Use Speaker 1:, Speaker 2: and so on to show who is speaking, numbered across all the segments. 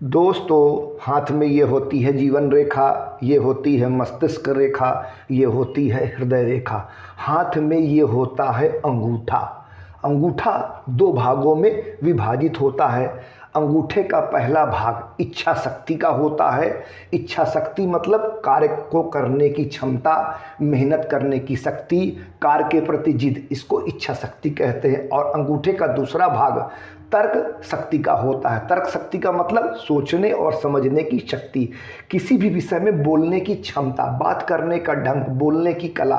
Speaker 1: दोस्तों, हाथ में ये होती है जीवन रेखा, ये होती है मस्तिष्क रेखा, ये होती है हृदय रेखा। हाथ में ये होता है अंगूठा। अंगूठा दो भागों में विभाजित होता है। अंगूठे का पहला भाग इच्छा शक्ति का होता है। इच्छा शक्ति मतलब कार्य को करने की क्षमता, मेहनत करने की शक्ति, कार्य के प्रति जिद, इसको इच्छा शक्ति कहते हैं। और अंगूठे का दूसरा भाग तर्क शक्ति का होता है। तर्क शक्ति का मतलब सोचने और समझने की शक्ति, किसी भी विषय में बोलने की क्षमता, बात करने का ढंग, बोलने की कला।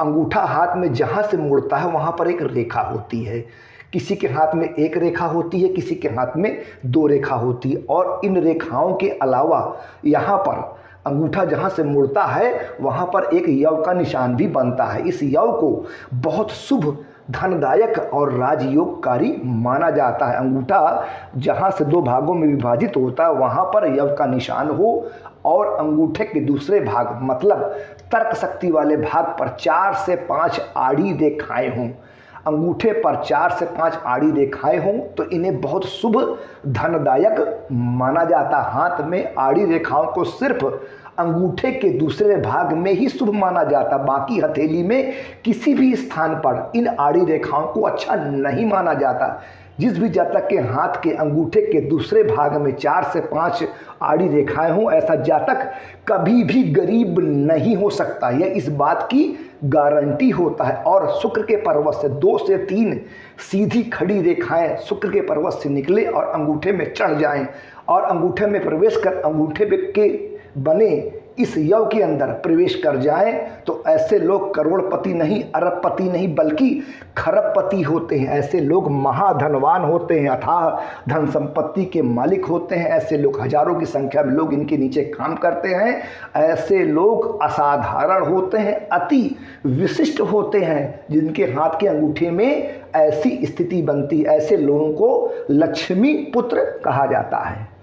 Speaker 1: अंगूठा हाथ में जहाँ से मुड़ता है वहाँ पर एक रेखा होती है। किसी के हाथ में एक रेखा होती है, किसी के हाथ में दो रेखा होती है। और इन रेखाओं के अलावा यहाँ पर अंगूठा जहाँ से मुड़ता है वहाँ पर एक यव का निशान भी बनता है। इस यव को बहुत शुभ, धनदायक और राजयोगकारी माना जाता है। अंगूठा जहाँ से दो भागों में विभाजित होता है वहाँ पर यव का निशान हो और अंगूठे के दूसरे भाग मतलब तर्क शक्ति वाले भाग पर 4 से 5 आड़ी रेखाएं हों। अंगूठे पर 4 से 5 आड़ी रेखाएं हों तो इन्हें बहुत शुभ, धनदायक माना जाता। हाथ में आड़ी रेखाओं को सिर्फ अंगूठे के दूसरे भाग में ही शुभ माना जाता, बाकी हथेली में किसी भी स्थान पर इन आड़ी रेखाओं को अच्छा नहीं माना जाता। जिस भी जातक के हाथ के अंगूठे के दूसरे भाग में 4 से 5 आड़ी रेखाएं हों, ऐसा जातक कभी भी गरीब नहीं हो सकता। यह इस बात की गारंटी होता है। और शुक्र के पर्वत से 2 से 3 सीधी खड़ी रेखाएं शुक्र के पर्वत से निकले और अंगूठे में चढ़ जाएं और अंगूठे में प्रवेश कर अंगूठे के बने इस यव के अंदर प्रवेश कर जाएं तो ऐसे लोग करोड़पति नहीं, अरबपति नहीं, बल्कि खरबपति होते हैं। ऐसे लोग महाधनवान होते हैं, अथाह धन संपत्ति के मालिक होते हैं। ऐसे लोग हजारों की संख्या में लोग इनके नीचे काम करते हैं। ऐसे लोग असाधारण होते हैं, अति विशिष्ट होते हैं, जिनके हाथ के अंगूठे में ऐसी स्थिति बनती। ऐसे लोगों को लक्ष्मी पुत्र कहा जाता है।